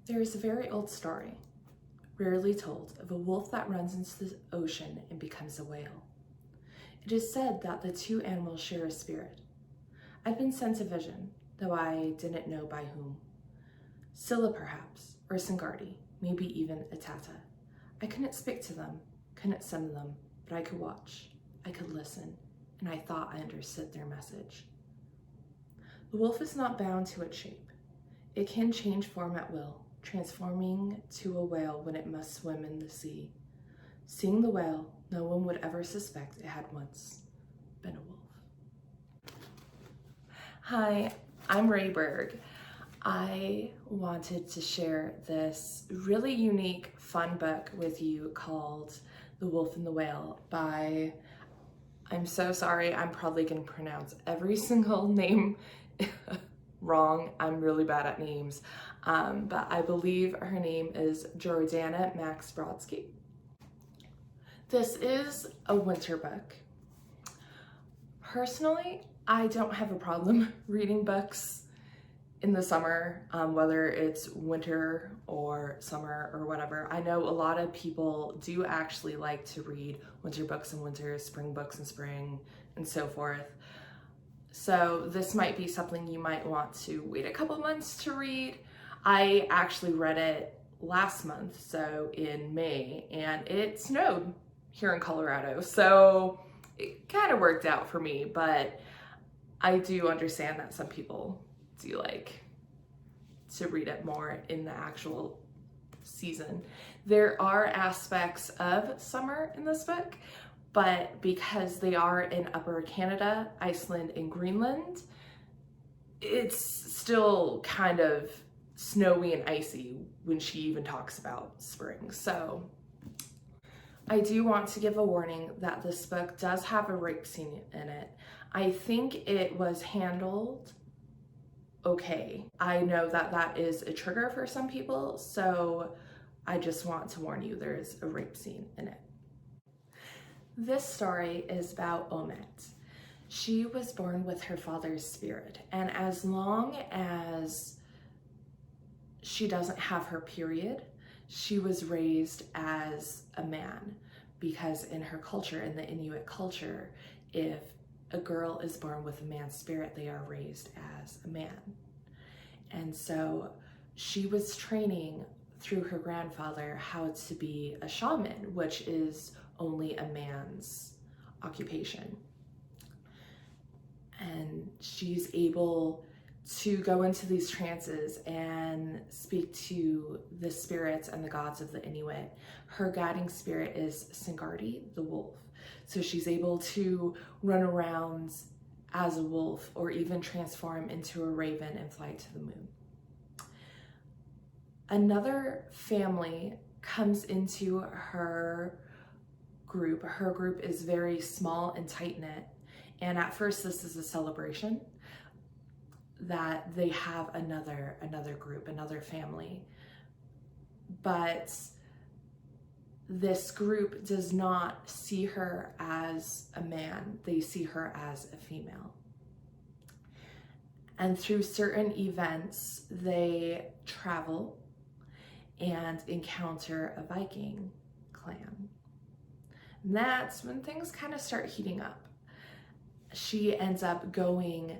There is a very old story, rarely told, of a wolf that runs into the ocean and becomes a whale. It is said that the two animals share a spirit. I'd been sent a vision, though I didn't know by whom. Scylla perhaps, or Singardi, maybe even Atata. I couldn't speak to them, couldn't send them, but I could watch, I could listen, and I thought I understood their message. The wolf is not bound to its shape. It can change form at will, transforming to a whale when it must swim in the sea. Seeing the whale, no one would ever suspect it had once been a wolf. Hi, I'm Rayberg. I wanted to share this really unique, fun book with you called The Wolf and the Whale by, I'm so sorry, I'm probably going to pronounce every single name wrong. I'm really bad at names, but I believe her name is Jordanna Max Brodsky. This is a winter book. Personally, I don't have a problem reading books in the summer, whether it's winter or summer or whatever. I know a lot of people do actually like to read winter books in winter, spring books in spring, and so forth. So this might be something you might want to wait a couple months to read. I actually read it last month, so in May, and it snowed here in Colorado. So it kind of worked out for me, but I do understand that some people do like to read it more in the actual season. There are aspects of summer in this book, but because they are in Upper Canada, Iceland, and Greenland, it's still kind of snowy and icy when she even talks about spring. So I do want to give a warning that this book does have a rape scene in it. I think it was handled okay. I know that that is a trigger for some people, so I just want to warn you, there is a rape scene in it. This story is about Omet. She was born with her father's spirit, and as long as she doesn't have her period, she was raised as a man, because in her culture, in the Inuit culture, if a girl is born with a man's spirit, they are raised as a man. And so she was training through her grandfather how to be a shaman, which is only a man's occupation. And she's able to go into these trances and speak to the spirits and the gods of the Inuit. Her guiding spirit is Singardi, the wolf. So she's able to run around as a wolf or even transform into a raven and fly to the moon. Another family comes into her group. Her group is very small and tight-knit. And at first this is a celebration that they have another group, another family. But this group does not see her as a man, they see her as a female. And through certain events, they travel and encounter a Viking clan. And that's when things kind of start heating up. She ends up going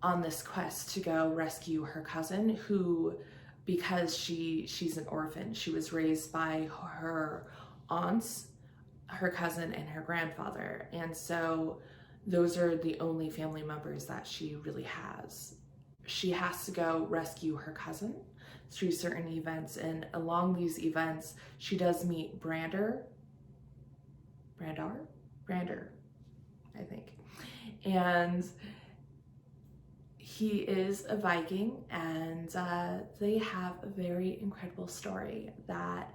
on this quest to go rescue her cousin, who, because she's an orphan, she was raised by her aunts, her cousin, and her grandfather. And so those are the only family members that she really has. She has to go rescue her cousin through certain events, and along these events, she does meet Brander, I think. And he is a Viking, and they have a very incredible story that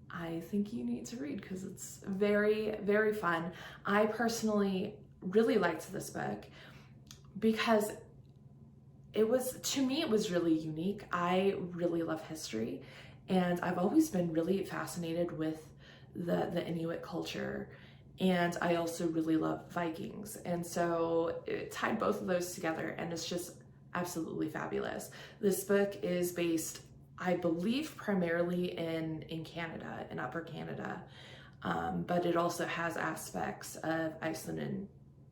I think you need to read because it's very, very fun. I personally really liked this book because to me, it was really unique. I really love history, and I've always been really fascinated with the Inuit culture. And I also really love Vikings. And so it tied both of those together, and it's just absolutely fabulous. This book is based I believe primarily in Canada, in Upper Canada, but it also has aspects of Iceland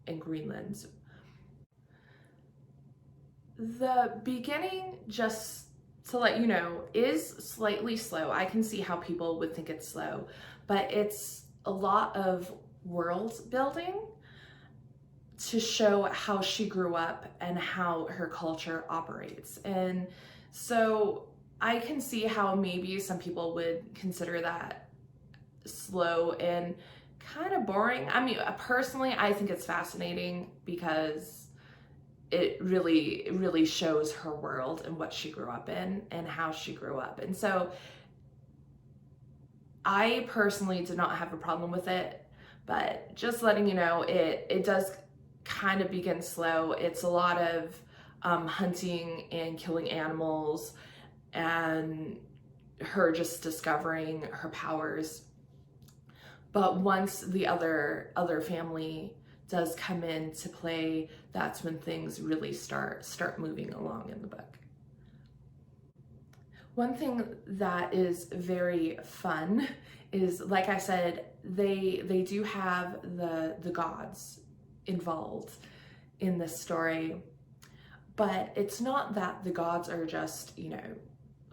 and Greenland. The beginning, just to let you know, is slightly slow. I can see how people would think it's slow, but it's a lot of world building to show how she grew up and how her culture operates. And so I can see how maybe some people would consider that slow and kind of boring. I mean, personally, I think it's fascinating because it really shows her world and what she grew up in and how she grew up. And so I personally did not have a problem with it, but just letting you know, it does kind of begin slow. It's a lot of hunting and killing animals and her just discovering her powers. But once the other family does come into play, that's when things really start moving along in the book. One thing that is very fun is, like I said, they do have the gods involved in this story, but it's not that the gods are just, you know,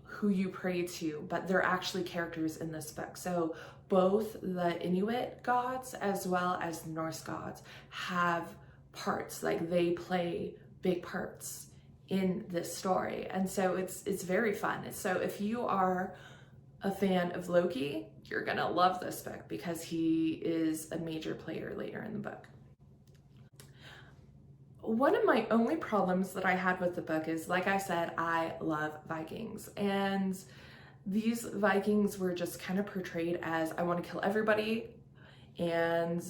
who you pray to, but they're actually characters in this book. So both the Inuit gods as well as the Norse gods have parts, like they play big parts in this story. And so it's very fun. So if you are a fan of Loki, you're gonna love this book because he is a major player later in the book. One of my only problems that I had with the book is, like I said, I love Vikings, and these Vikings were just kind of portrayed as, I want to kill everybody, and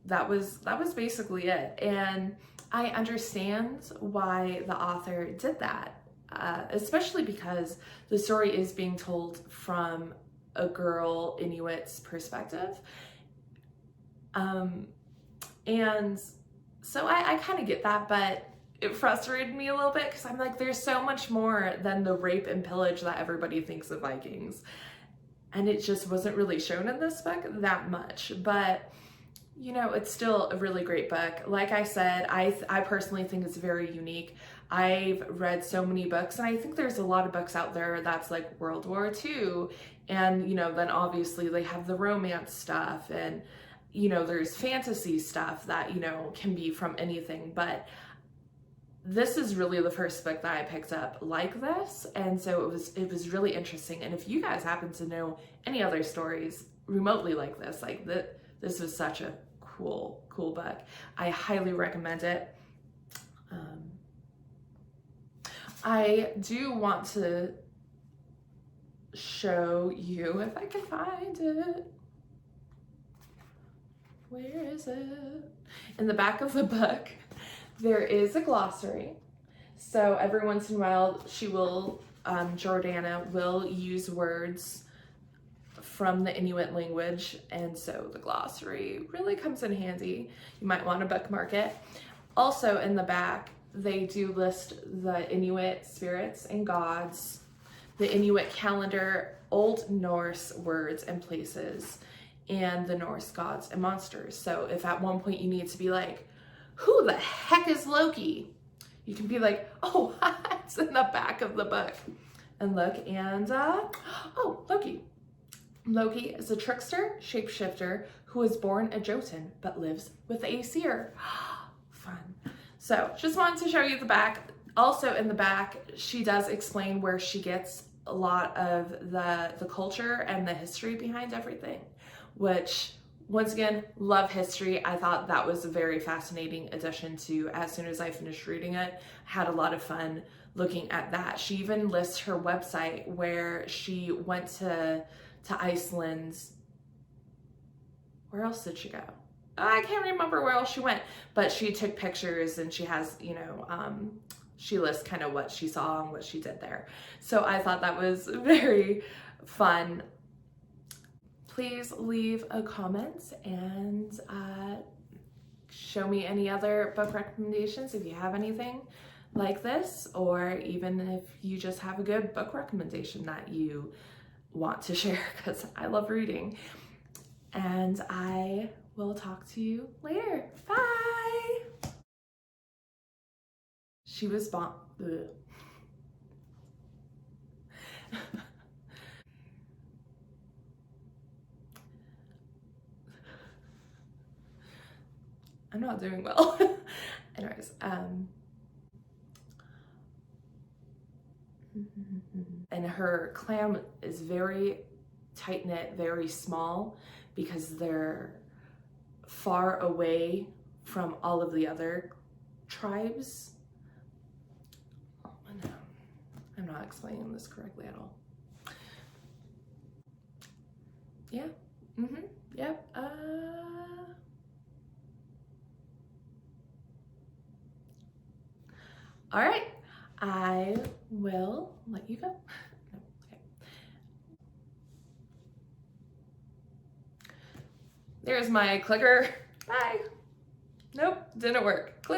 that was basically it. And I understand why the author did that, especially because the story is being told from a girl Inuit's perspective. And so I kind of get that, but it frustrated me a little bit because I'm like, there's so much more than the rape and pillage that everybody thinks of Vikings. And it just wasn't really shown in this book that much. But, you know, it's still a really great book. Like I said, I personally think it's very unique. I've read so many books, and I think there's a lot of books out there that's like World War II. And, you know, then obviously they have the romance stuff, and you know, there's fantasy stuff that, you know, can be from anything, but this is really the first book that I picked up like this. And so it was really interesting. And if you guys happen to know any other stories remotely like this was such a cool book. I highly recommend it. I do want to show you, if I can find it. Where is it? In the back of the book, there is a glossary. So every once in a while, she will, Jordanna will use words from the Inuit language, and so the glossary really comes in handy. You might want to bookmark it. Also in the back, they do list the Inuit spirits and gods, the Inuit calendar, Old Norse words and places, and the Norse gods and monsters. So if at one point you need to be like, who the heck is Loki? You can be like, oh, it's in the back of the book. And look, and oh, Loki. Loki is a trickster, shapeshifter who was born a Jotun but lives with a seer. Fun. So just wanted to show you the back. Also in the back, she does explain where she gets a lot of the culture and the history behind everything, which, once again, love history. I thought that was a very fascinating addition to, as soon as I finished reading it, had a lot of fun looking at that. She even lists her website where she went to Iceland. Where else did she go? I can't remember where else she went, but she took pictures, and she has, you know, she lists kind of what she saw and what she did there. So I thought that was very fun. Please leave a comment and show me any other book recommendations if you have anything like this, or even if you just have a good book recommendation that you want to share, because I love reading. And I will talk to you later. Bye! She was I'm not doing well. Anyways, and her clan is very tight-knit, very small, because they're far away from all of the other tribes. Oh, no. I'm not explaining this correctly at all. Yeah. Yep. All right. I will let you go. No, okay. There's my clicker. Bye. Nope, didn't work. Click.